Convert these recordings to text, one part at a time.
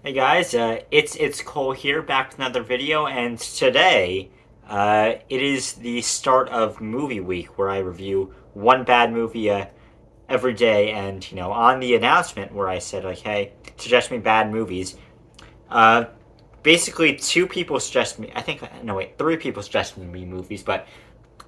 Hey guys, it's Cole here, back with another video, and today, it is the start of movie week where I review one bad movie every day, and on the announcement where I said like, hey, suggest me bad movies. Uh, Basically, two people suggested me. I think no wait, three people suggested me movies, but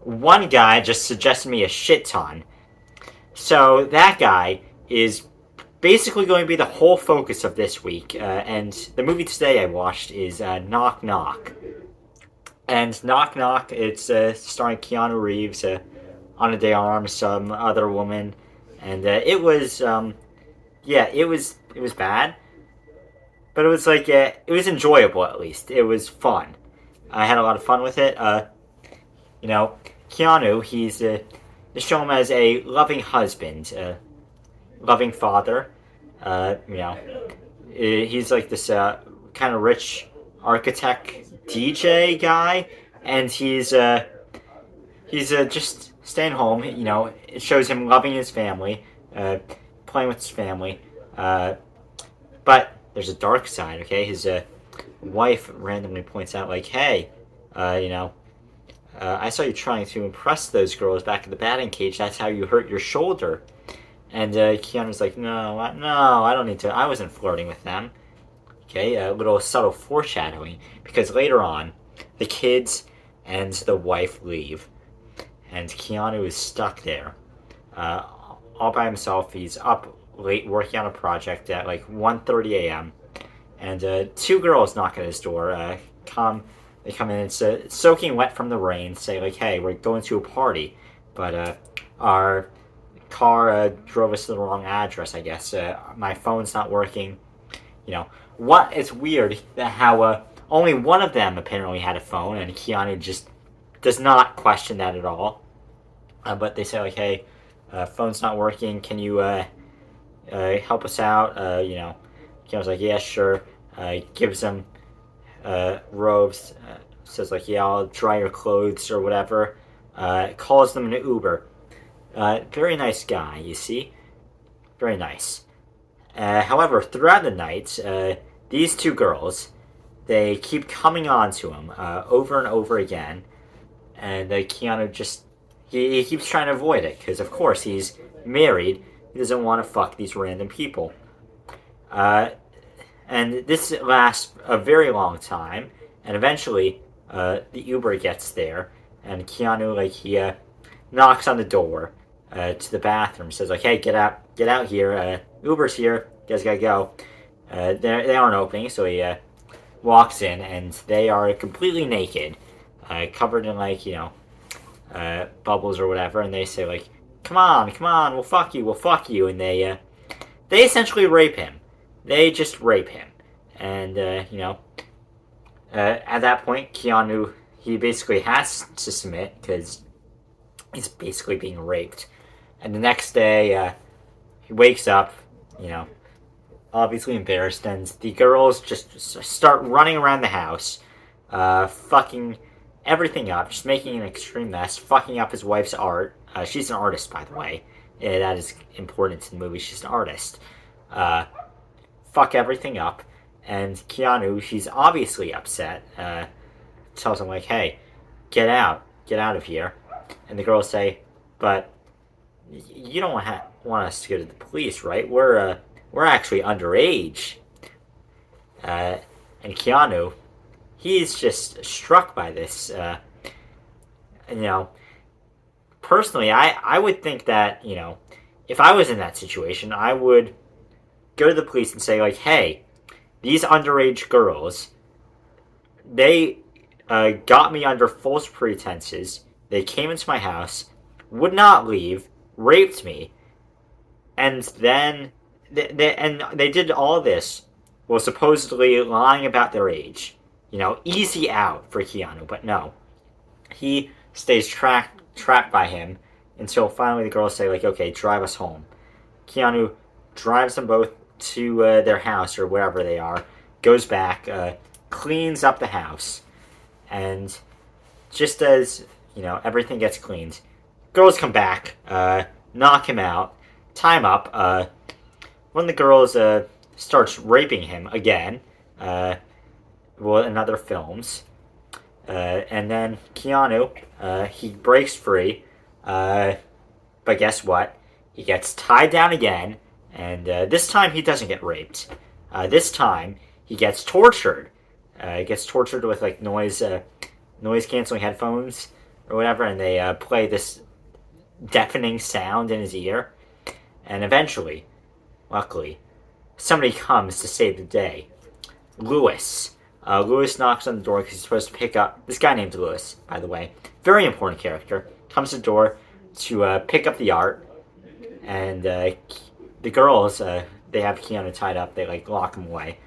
one guy just suggested me a shit ton. So that guy is basically going to be the whole focus of this week. And the movie today I watched is Knock Knock. And Knock Knock, it's starring Keanu Reeves, Ana de Armas, some other woman, and it was bad, but it was like it was enjoyable at least. It was fun. I had a lot of fun with it. You know, Keanu, they show him as a loving husband, loving father. He's like this kind of rich architect DJ guy, and he's just staying home. It shows him loving his family, playing with his family. But there's a dark side. Okay, his wife randomly points out like, "Hey, you know, I saw you trying to impress those girls back in the batting cage. That's how you hurt your shoulder." And Keanu's like, no, I don't need to. I wasn't flirting with them. Okay, a little subtle foreshadowing because later on, the kids and the wife leave, and Keanu is stuck there, uh, all by himself. He's up late working on a project at like 1:30 a.m. and two girls knock at his door. They come in. It's soaking wet from the rain. Say like, "Hey, we're going to a party, but our car drove us to the wrong address. I guess my phone's not working." You know what? It's weird that how only one of them apparently had a phone, and Keanu just does not question that at all. But they say like, "Hey, phone's not working. Can you help us out?" Keanu's like, "Yeah, sure." Gives them robes. Says like, "Yeah, I'll dry your clothes or whatever." Calls them an Uber. Very nice guy, you see. Very nice. However, throughout the night, these two girls, they keep coming on to him over and over again, and Keanu just he keeps trying to avoid it because, of course, he's married. He doesn't want to fuck these random people. Uh, and this lasts a very long time, and eventually, the Uber gets there, and Keanu he knocks on the door to the bathroom, says like, "Hey, get out here. Uber's here. You guys gotta go." They aren't opening, so he walks in, and they are completely naked, covered in bubbles or whatever, and they say like, come on, we'll fuck you," and they essentially rape him. They just rape him, and at that point, Keanu he basically has to submit because he's basically being raped. And the next day, he wakes up, you know, obviously embarrassed, and the girls just start running around the house, fucking everything up, just making an extreme mess, fucking up his wife's art. She's an artist, by the way. That is important to the movie. She's an artist. Fuck everything up, and Keanu, he's obviously upset. Tells him like, "Hey, get out of here." And the girls say, "But you don't want us to go to the police, right? We're actually underage." And Keanu, he's just struck by this. You know, personally, I would think that if I was in that situation, I would go to the police and say like, "Hey, these underage girls, they got me under false pretenses. They came into my house, would not leave, raped me, and then they did all this while supposedly lying about their age. Easy out for Keanu, but no, he stays trapped by him until finally the girls say like, "Okay, drive us home." Keanu drives them both to their house or wherever they are, goes back, cleans up the house, and just as everything gets cleaned, girls come back, knock him out, tie him up. One of the girls starts raping him again, in other films. And then Keanu, he breaks free, but guess what? He gets tied down again, and this time he doesn't get raped. This time he gets tortured. He gets tortured with like noise canceling headphones or whatever, and they play this deafening sound in his ear. And eventually, luckily, somebody comes to save the day. Lewis. Lewis knocks on the door because he's supposed to pick up... This guy named Lewis, by the way. Very important character. Comes to the door to pick up the art. And the girls, they have Keanu tied up. They, like, lock him away.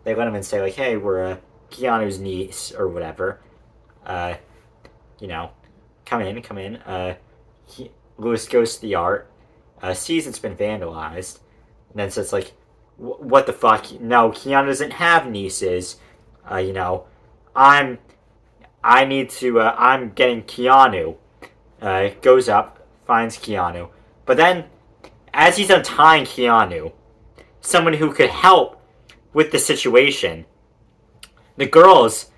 They let him in and say, like, hey, we're Keanu's niece or whatever. You know, come in. Lewis goes to the art. Sees it's been vandalized. And then says, like, what the fuck? No, Keanu doesn't have nieces. You know, I'm getting Keanu. Goes up, finds Keanu. But then, as he's untying Keanu, someone who could help with the situation, the girls,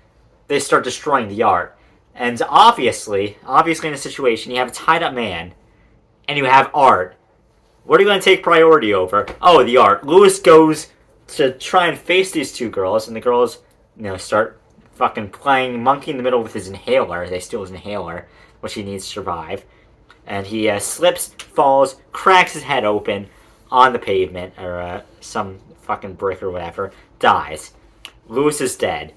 they start destroying the art. And obviously in a situation, you have a tied up man, and you have art. What are you going to take priority over? Oh, the art. Lewis goes to try and face these two girls, and the girls, you know, start fucking playing monkey in the middle with his inhaler. They steal his inhaler, which he needs to survive. And he slips, falls, cracks his head open on the pavement, or some fucking brick or whatever, dies. Lewis is dead.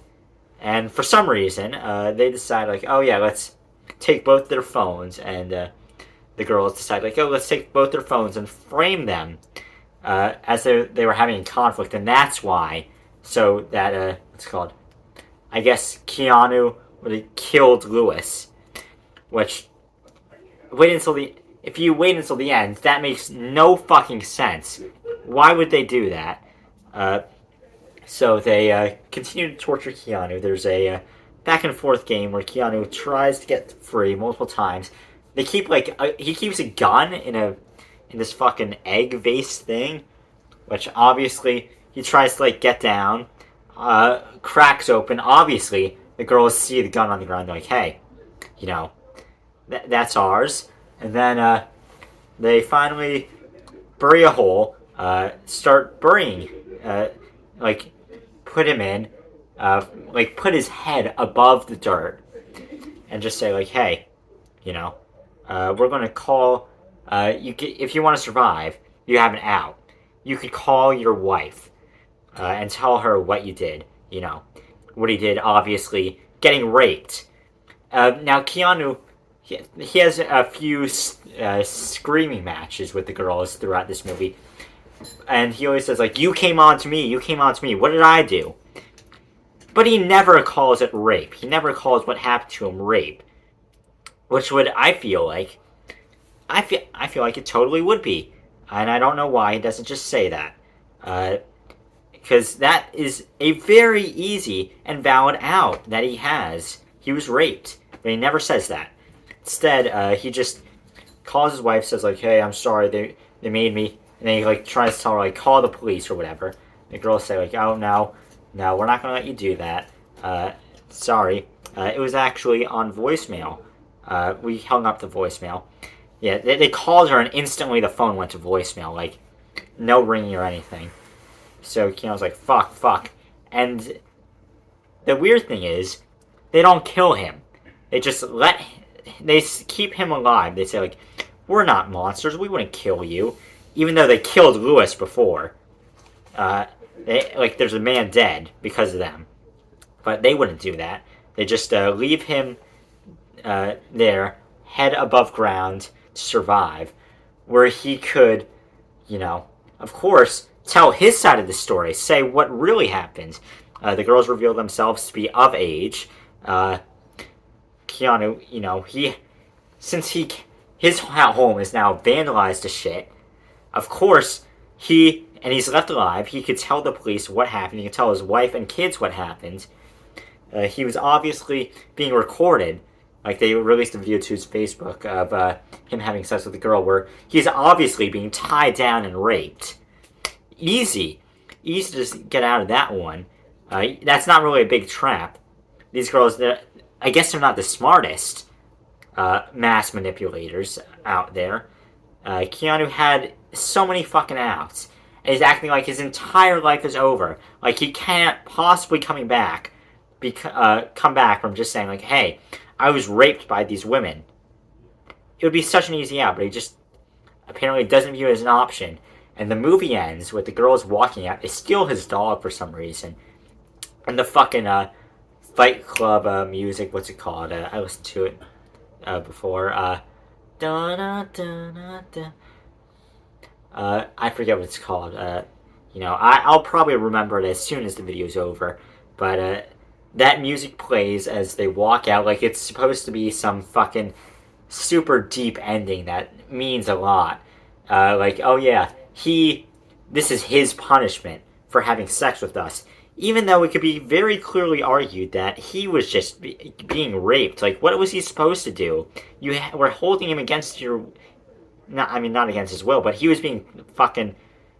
And for some reason, they decide, like, oh yeah, let's take both their phones, and the girls decide, like, oh, let's take both their phones and frame them as they were having a conflict, and that's why. So that, what's it called? I guess Keanu would have killed Lewis. Which, if you wait until the end, that makes no fucking sense. Why would they do that? So they continue to torture Keanu. There's a back and forth game where Keanu tries to get free multiple times. They keep he keeps a gun in this fucking egg vase thing, which obviously he tries to like get down, cracks open. Obviously, the girls see the gun on the ground. They're like, hey, you know, that's ours. And then they finally bury a hole, start burying, like put him in, like put his head above the dirt, and just say like, hey, you know. We're going to call, if you want to survive, you have an out. You could call your wife, and tell her what you did, you know. What he did, obviously, getting raped. Now, Keanu, he has a few screaming matches with the girls throughout this movie. And he always says, like, you came on to me, what did I do? But he never calls it rape. He never calls what happened to him rape. Which would, I feel like it totally would be. And I don't know why he doesn't just say that. Because that is a very easy and valid out that he has. He was raped. But he never says that. Instead, he just calls his wife, says like, hey, I'm sorry, they made me. And then he like tries to tell her, like, call the police or whatever. The girls say like, oh, no, we're not going to let you do that. Sorry. It was actually on voicemail. We hung up the voicemail. Yeah, they called her and instantly the phone went to voicemail. Like, no ringing or anything. So Keanu's like, fuck. And the weird thing is, they don't kill him. They just they keep him alive. They say, like, we're not monsters. We wouldn't kill you. Even though they killed Lewis before. There's a man dead because of them. But they wouldn't do that. They just leave him there, head above ground, to survive, where he could, you know, of course, tell his side of the story, say what really happened. The girls reveal themselves to be of age. Keanu, you know, his home is now vandalized to shit. Of course, he's left alive. He could tell the police what happened. He could tell his wife and kids what happened. He was obviously being recorded. Like, they released a video to his Facebook of him having sex with a girl where he's obviously being tied down and raped. Easy easy to just get out of that one. That's not really a big trap. These girls, I guess they're not the smartest mass manipulators out there. Keanu had so many fucking outs. And he's acting like his entire life is over. Like he can't possibly come back from just saying like, hey, I was raped by these women. It would be such an easy out, but he just apparently doesn't view it as an option. And the movie ends with the girls walking out. They steal his dog for some reason. And the fucking Fight Club music, what's it called? I listened to it before. I forget what it's called. I'll probably remember it as soon as the video's over. But that music plays as they walk out like it's supposed to be some fucking super deep ending that means a lot. Like, oh yeah, this is his punishment for having sex with us. Even though it could be very clearly argued that he was just being raped. Like, what was he supposed to do? You were holding him against your... not against his will, but he was being fucking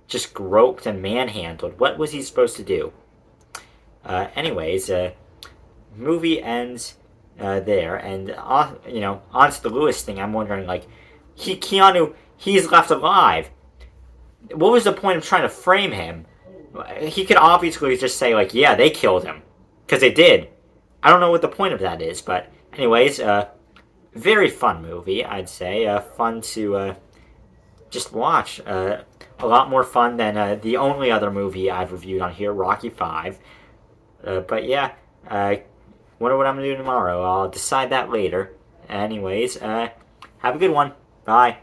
just groped and manhandled. What was he supposed to do? Anyways, movie ends there, and on to the Lewis thing. I'm wondering, like, Keanu, he's left alive. What was the point of trying to frame him? He could obviously just say, like, yeah, they killed him. Because they did. I don't know what the point of that is, but anyways, very fun movie, I'd say. Fun to just watch. A lot more fun than the only other movie I've reviewed on here, Rocky V. But yeah, wonder what I'm going to do tomorrow. I'll decide that later. Anyways, have a good one. Bye.